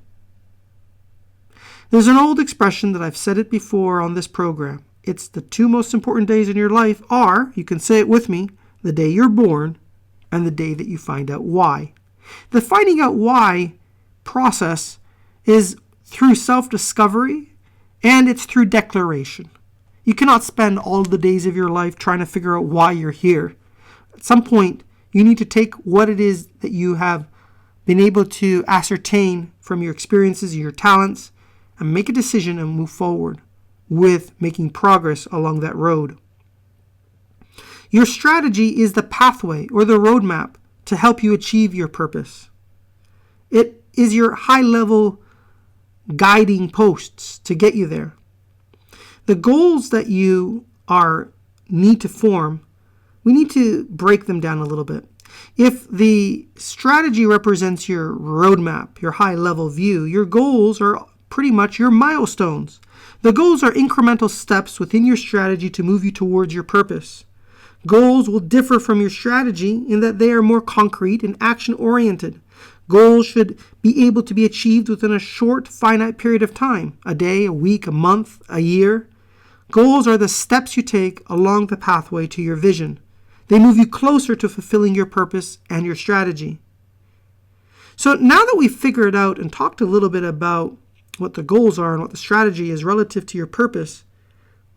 There's an old expression that I've said it before on this program. It's the two most important days in your life are, you can say it with me, the day you're born and the day that you find out why. The finding out why process is through self-discovery and it's through declaration. You cannot spend all the days of your life trying to figure out why you're here. At some point, you need to take what it is that you have been able to ascertain from your experiences and your talents and make a decision and move forward with making progress along that road. Your strategy is the pathway or the roadmap to help you achieve your purpose. It is your high-level guiding posts to get you there. The goals that you need to form, we need to break them down a little bit. If the strategy represents your roadmap, your high-level view, your goals are pretty much your milestones. The goals are incremental steps within your strategy to move you towards your purpose. Goals will differ from your strategy in that they are more concrete and action-oriented. Goals should be able to be achieved within a short, finite period of time, a day, a week, a month, a year. Goals are the steps you take along the pathway to your vision. They move you closer to fulfilling your purpose and your strategy. So now that we've figured out and talked a little bit about what the goals are and what the strategy is relative to your purpose,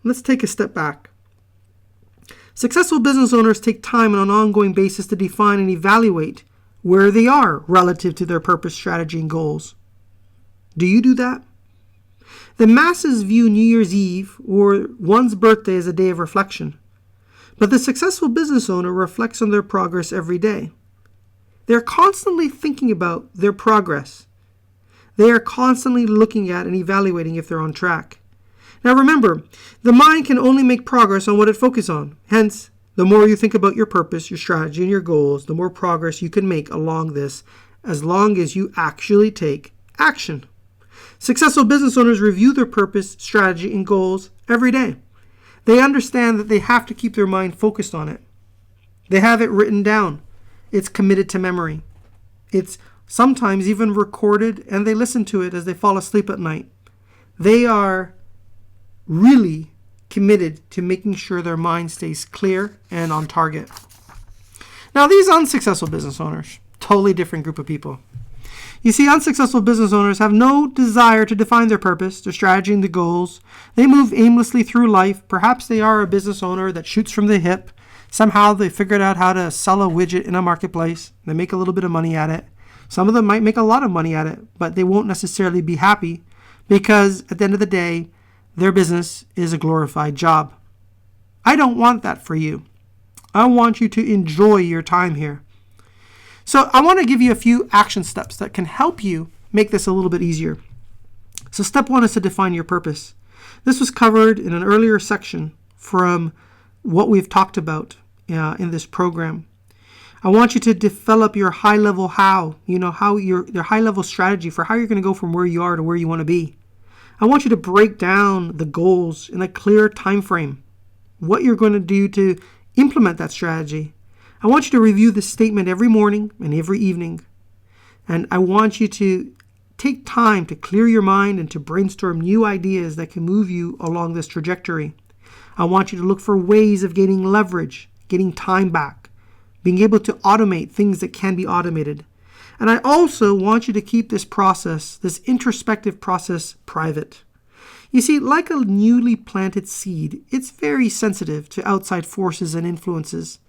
let's take a step back. Successful business owners take time on an ongoing basis to define and evaluate where they are relative to their purpose, strategy, and goals. Do you do that? The masses view New Year's Eve or one's birthday as a day of reflection, but the successful business owner reflects on their progress every day. They're constantly thinking about their progress. They are constantly looking at and evaluating if they're on track. Now remember, the mind can only make progress on what it focuses on. Hence, the more you think about your purpose, your strategy, and your goals, the more progress you can make along this, as long as you actually take action. Successful business owners review their purpose, strategy, and goals every day. They understand that they have to keep their mind focused on it. They have it written down. It's committed to memory. It's sometimes even recorded, and they listen to it as they fall asleep at night. They are really committed to making sure their mind stays clear and on target. Now, these unsuccessful business owners, totally different group of people. You see, unsuccessful business owners have no desire to define their purpose, their strategy, and the goals. They move aimlessly through life. Perhaps they are a business owner that shoots from the hip. Somehow they figured out how to sell a widget in a marketplace. They make a little bit of money at it. Some of them might make a lot of money at it, but they won't necessarily be happy because at the end of the day, their business is a glorified job. I don't want that for you. I want you to enjoy your time here. So I want to give you a few action steps that can help you make this a little bit easier. So step one is to define your purpose. This was covered in an earlier section from what we've talked about in this program. I want you to develop your high-level your high-level strategy for how you're going to go from where you are to where you want to be. I want you to break down the goals in a clear time frame, what you're going to do to implement that strategy. I want you to review this statement every morning and every evening. And I want you to take time to clear your mind and to brainstorm new ideas that can move you along this trajectory. I want you to look for ways of gaining leverage, getting time back, being able to automate things that can be automated. And I also want you to keep this process, this introspective process, private. You see, like a newly planted seed, it's very sensitive to outside forces and influences.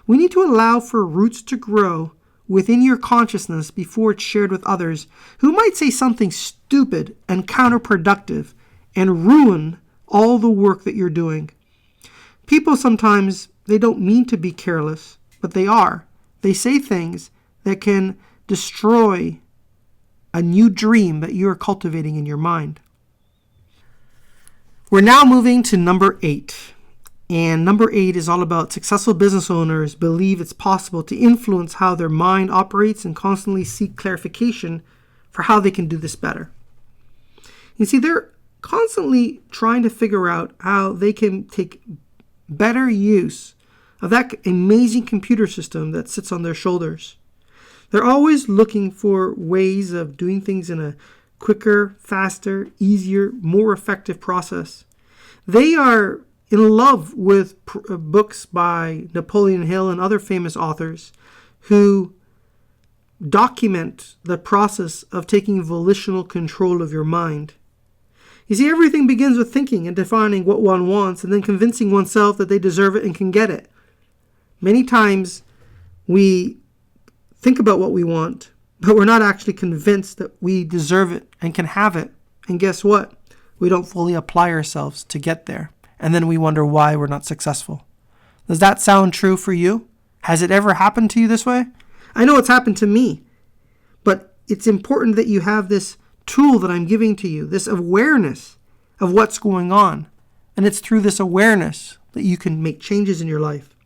We need to allow for roots to grow within your consciousness before it's shared with others who might say something stupid and counterproductive and ruin all the work that you're doing. People sometimes, they don't mean to be careless, but they are. They say things that can destroy a new dream that you're cultivating in your mind. We're now moving to number 8. And number 8 is all about successful business owners believe it's possible to influence how their mind operates and constantly seek clarification for how they can do this better. You see, they're constantly trying to figure out how they can take better use of that amazing computer system that sits on their shoulders. They're always looking for ways of doing things in a quicker, faster, easier, more effective process. They are in love with books by Napoleon Hill and other famous authors who document the process of taking volitional control of your mind. You see, everything begins with thinking and defining what one wants and then convincing oneself that they deserve it and can get it. Many times we think about what we want, but we're not actually convinced that we deserve it and can have it. And guess what? We don't fully apply ourselves to get there. And then we wonder why we're not successful. Does that sound true for you? Has it ever happened to you this way? I know it's happened to me, but it's important that you have this tool that I'm giving to you, this awareness of what's going on. And it's through this awareness that you can make changes in your life.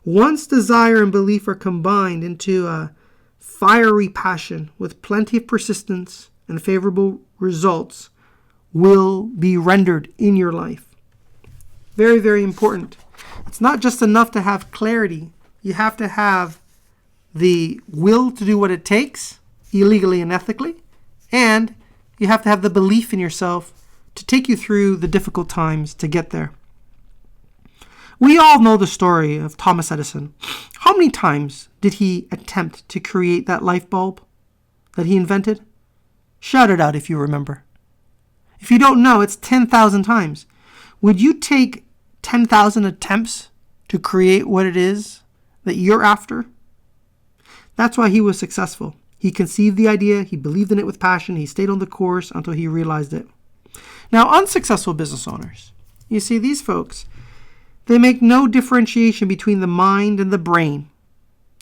Once desire and belief are combined into a fiery passion with plenty of persistence and favorable results will be rendered in your life. Very, very important. It's not just enough to have clarity. You have to have the will to do what it takes, illegally and ethically, and you have to have the belief in yourself to take you through the difficult times to get there. We all know the story of Thomas Edison. How many times did he attempt to create that light bulb that he invented? Shout it out if you remember. If you don't know, it's 10,000 times. Would you take 10,000 attempts to create what it is that you're after? That's why he was successful. He conceived the idea, he believed in it with passion, he stayed on the course until he realized it. Now, unsuccessful business owners, you see, these folks, they make no differentiation between the mind and the brain.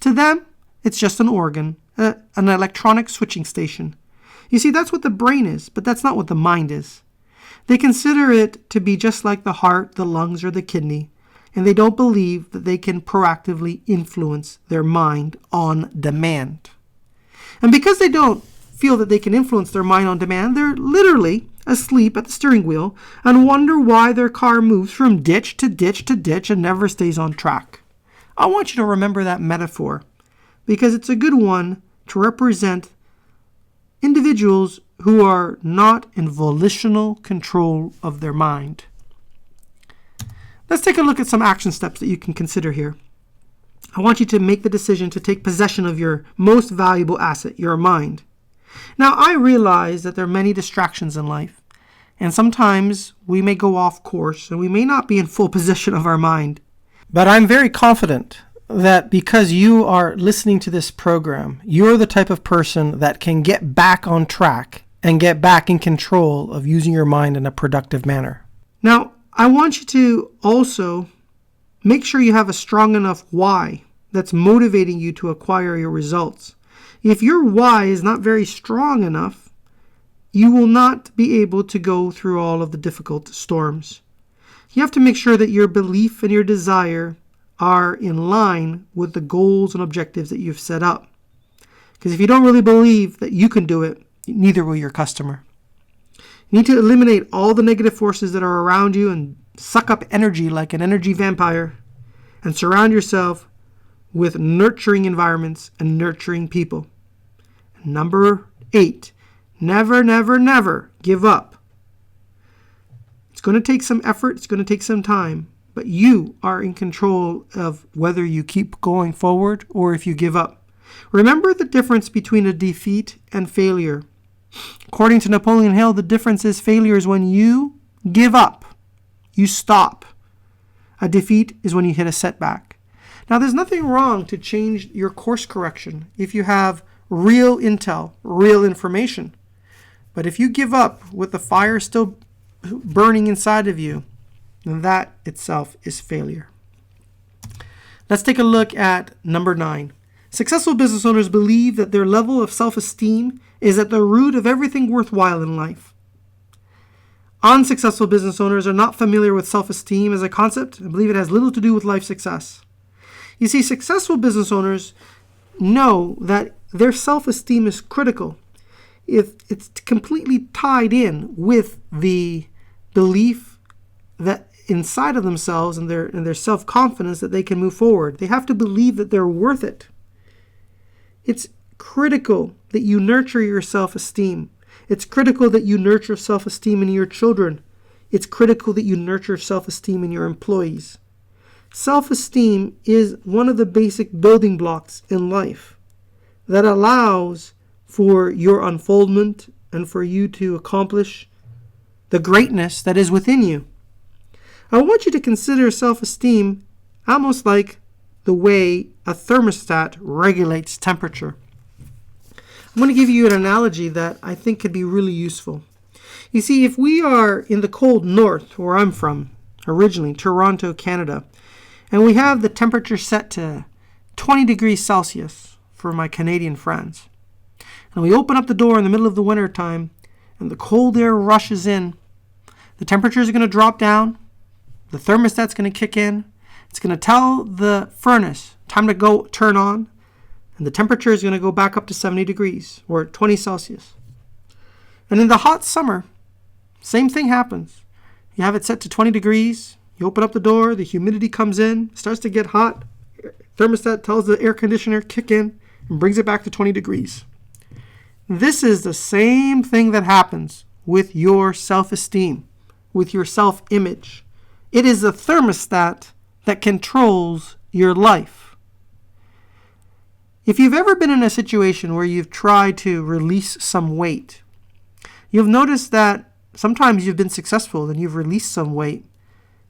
To them, it's just an organ, an electronic switching station. You see, that's what the brain is, but that's not what the mind is. They consider it to be just like the heart, the lungs, or the kidney, and they don't believe that they can proactively influence their mind on demand. And because they don't feel that they can influence their mind on demand, they're literally asleep at the steering wheel and wonder why their car moves from ditch to ditch to ditch and never stays on track. I want you to remember that metaphor because it's a good one to represent individuals who are not in volitional control of their mind. Let's take a look at some action steps that you can consider here. I want you to make the decision to take possession of your most valuable asset, your mind. Now, I realize that there are many distractions in life, and sometimes we may go off course and we may not be in full possession of our mind. But I'm very confident that because you are listening to this program, you're the type of person that can get back on track and get back in control of using your mind in a productive manner. Now, I want you to also make sure you have a strong enough why that's motivating you to acquire your results. If your why is not very strong enough, you will not be able to go through all of the difficult storms. You have to make sure that your belief and your desire are in line with the goals and objectives that you've set up. Because if you don't really believe that you can do it, neither will your customer. You need to eliminate all the negative forces that are around you and suck up energy like an energy vampire and surround yourself with nurturing environments and nurturing people. Number 8, never, never, never give up. It's going to take some effort. It's going to take some time, but you are in control of whether you keep going forward or if you give up. Remember the difference between a defeat and failure. According to Napoleon Hill, the difference is failure is when you give up, you stop. A defeat is when you hit a setback. Now, there's nothing wrong to change your course correction if you have real intel, real information. But if you give up with the fire still burning inside of you, then that itself is failure. Let's take a look at number 9. Successful business owners believe that their level of self-esteem is at the root of everything worthwhile in life. Unsuccessful business owners are not familiar with self-esteem as a concept and believe it has little to do with life success. You see, successful business owners know that their self-esteem is critical. If it's completely tied in with the belief that inside of themselves and their self-confidence that they can move forward. They have to believe that they're worth it. It's critical that you nurture your self-esteem. It's critical that you nurture self-esteem in your children. It's critical that you nurture self-esteem in your employees. Self-esteem is one of the basic building blocks in life that allows for your unfoldment and for you to accomplish the greatness that is within you. I want you to consider self-esteem almost like the way a thermostat regulates temperature. I'm going to give you an analogy that I think could be really useful. You see, if we are in the cold north, where I'm from, originally, Toronto, Canada, and we have the temperature set to 20 degrees Celsius for my Canadian friends, and we open up the door in the middle of the winter time, and the cold air rushes in, the temperature is going to drop down, the thermostat's going to kick in, it's going to tell the furnace, time to go turn on, and the temperature is going to go back up to 70 degrees, or 20 Celsius. And in the hot summer, same thing happens. You have it set to 20 degrees, you open up the door, the humidity comes in, starts to get hot, thermostat tells the air conditioner, kick in, and brings it back to 20 degrees. This is the same thing that happens with your self-esteem, with your self-image. It is the thermostat that controls your life. If you've ever been in a situation where you've tried to release some weight, you've noticed that sometimes you've been successful and you've released some weight,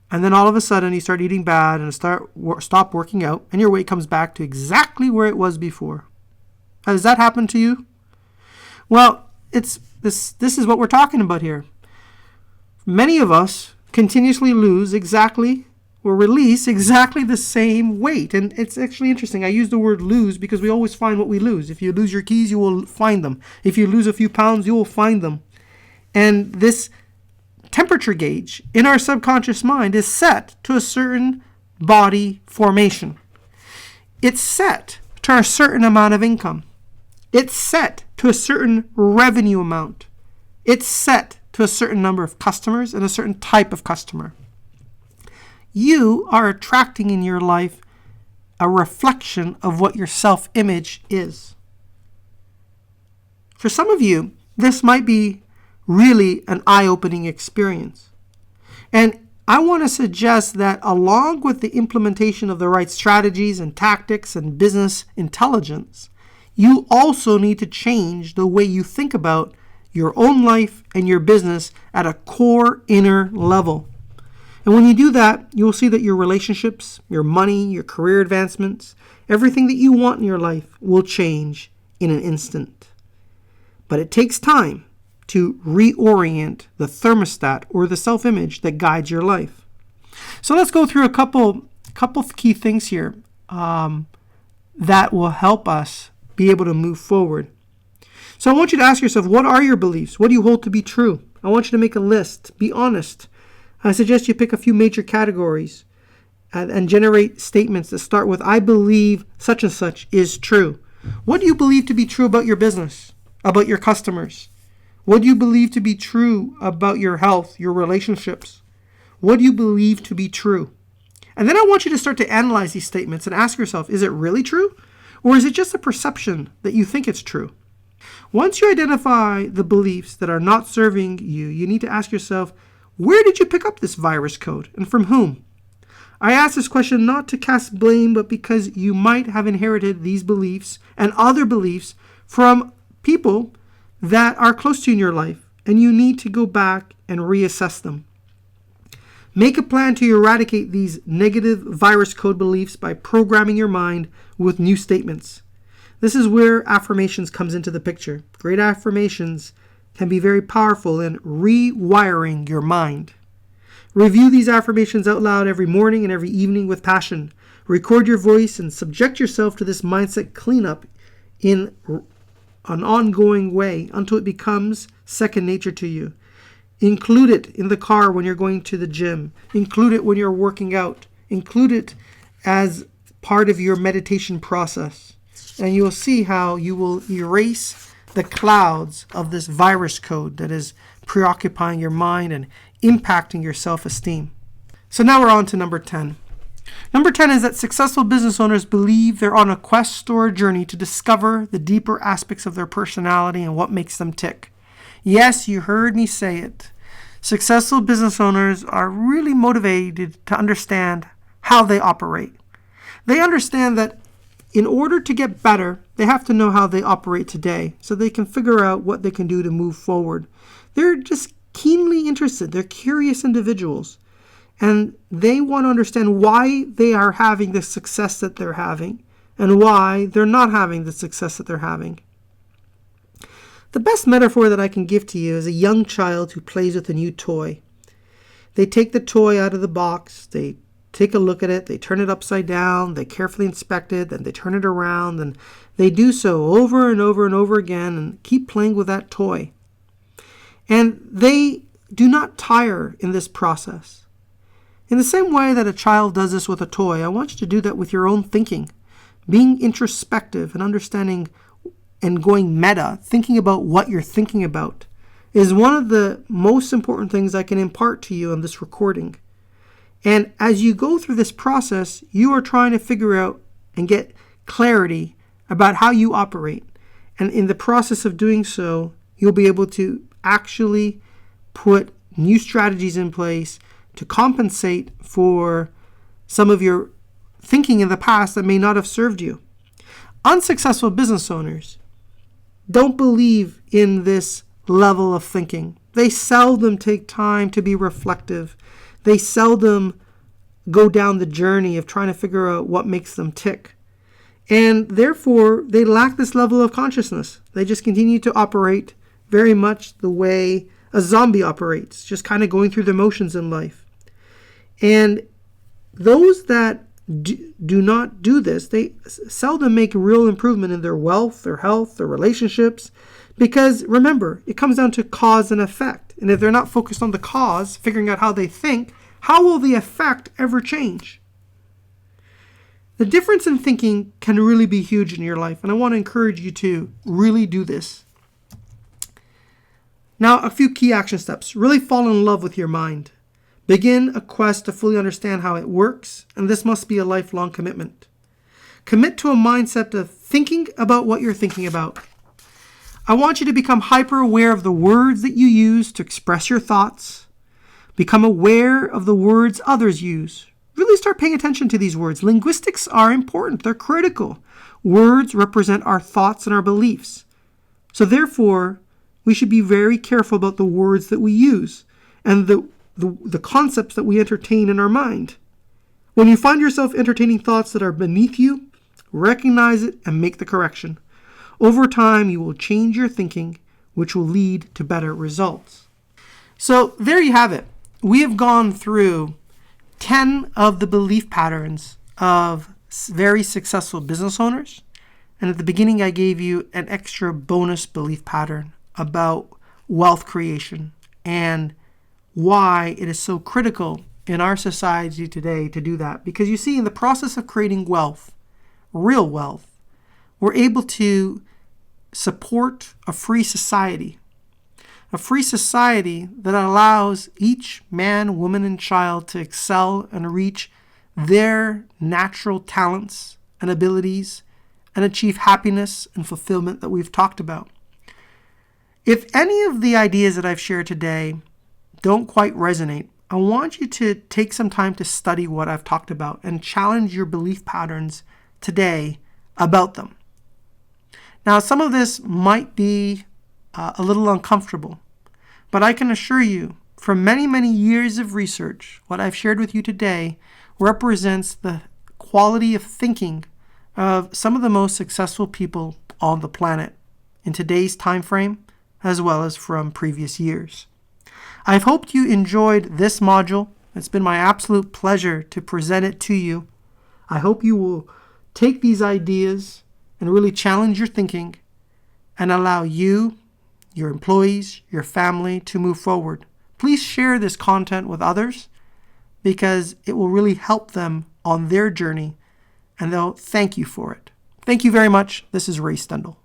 and then all of a sudden you start eating bad and stop working out, and your weight comes back to exactly where it was before. Has that happened to you? Well, this is what we're talking about here. Many of us continuously lose exactly or release exactly the same weight. And it's actually interesting. I use the word lose because we always find what we lose. If you lose your keys, you will find them. If you lose a few pounds, you will find them. And this temperature gauge in our subconscious mind is set to a certain body formation. It's set to a certain amount of income. It's set to a certain revenue amount. It's set to a certain number of customers and a certain type of customer. You are attracting in your life a reflection of what your self-image is. For some of you, this might be really an eye-opening experience. And I want to suggest that along with the implementation of the right strategies and tactics and business intelligence, you also need to change the way you think about your own life and your business at a core inner level. And when you do that, you will see that your relationships, your money, your career advancements, everything that you want in your life will change in an instant. But it takes time to reorient the thermostat or the self-image that guides your life. So let's go through a couple of key things here that will help us be able to move forward. So I want you to ask yourself, what are your beliefs? What do you hold to be true? I want you to make a list. Be honest. I suggest you pick a few major categories and generate statements that start with, I believe such and such is true. What do you believe to be true about your business, about your customers? What do you believe to be true about your health, your relationships? What do you believe to be true? And then I want you to start to analyze these statements and ask yourself, is it really true? Or is it just a perception that you think it's true? Once you identify the beliefs that are not serving you, you need to ask yourself, where did you pick up this virus code and from whom? I ask this question not to cast blame, but because you might have inherited these beliefs and other beliefs from people that are close to you in your life, and you need to go back and reassess them. Make a plan to eradicate these negative virus code beliefs by programming your mind with new statements. This is where affirmations comes into the picture. Great affirmations can be very powerful in rewiring your mind. Review these affirmations out loud every morning and every evening with passion. Record your voice and subject yourself to this mindset cleanup in an ongoing way until it becomes second nature to you. Include it in the car when you're going to the gym. Include it when you're working out. Include it as part of your meditation process. And you will see how you will erase the clouds of this virus code that is preoccupying your mind and impacting your self-esteem. So now we're on to number 10. Number 10 is that successful business owners believe they're on a quest or a journey to discover the deeper aspects of their personality and what makes them tick. Yes, you heard me say it. Successful business owners are really motivated to understand how they operate. They understand that in order to get better, they have to know how they operate today so they can figure out what they can do to move forward. They're just keenly interested. They're curious individuals. And they want to understand why they are having the success that they're having and why they're not having the success that they're having. The best metaphor that I can give to you is a young child who plays with a new toy. They take the toy out of the box, they take a look at it, they turn it upside down, they carefully inspect it, then they turn it around, and they do so over and over and over again and keep playing with that toy. And they do not tire in this process. In the same way that a child does this with a toy, I want you to do that with your own thinking. Being introspective and understanding and going meta, thinking about what you're thinking about, is one of the most important things I can impart to you on this recording. And as you go through this process, you are trying to figure out and get clarity about how you operate. And in the process of doing so, you'll be able to actually put new strategies in place to compensate for some of your thinking in the past that may not have served you. Unsuccessful business owners don't believe in this level of thinking. They seldom take time to be reflective. They seldom go down the journey of trying to figure out what makes them tick. And therefore, they lack this level of consciousness. They just continue to operate very much the way a zombie operates, just kind of going through the motions in life. And those that do not do this, they seldom make real improvement in their wealth, their health, their relationships, because remember, it comes down to cause and effect. And if they're not focused on the cause, figuring out how they think, how will the effect ever change? The difference in thinking can really be huge in your life, and I want to encourage you to really do this. Now, a few key action steps. Really fall in love with your mind. Begin a quest to fully understand how it works, and this must be a lifelong commitment. Commit to a mindset of thinking about what you're thinking about. I want you to become hyper aware of the words that you use to express your thoughts. Become aware of the words others use. Really start paying attention to these words. Linguistics are important. They're critical. Words represent our thoughts and our beliefs. So therefore, we should be very careful about the words that we use and the concepts that we entertain in our mind. When you find yourself entertaining thoughts that are beneath you, recognize it and make the correction. Over time, you will change your thinking, which will lead to better results. So there you have it. We have gone through 10 of the belief patterns of very successful business owners. And at the beginning, I gave you an extra bonus belief pattern about wealth creation and why it is so critical in our society today to do that. Because you see, in the process of creating wealth, real wealth, we're able to support a free society. A free society that allows each man, woman, and child to excel and reach their natural talents and abilities and achieve happiness and fulfillment that we've talked about. If any of the ideas that I've shared today don't quite resonate, I want you to take some time to study what I've talked about and challenge your belief patterns today about them. Now, some of this might be a little uncomfortable, but I can assure you, from many, many years of research, what I've shared with you today represents the quality of thinking of some of the most successful people on the planet in today's time frame, as well as from previous years. I've hoped you enjoyed this module. It's been my absolute pleasure to present it to you. I hope you will take these ideas and really challenge your thinking and allow you, your employees, your family to move forward. Please share this content with others because it will really help them on their journey and they'll thank you for it. Thank you very much. This is Ray Stendel.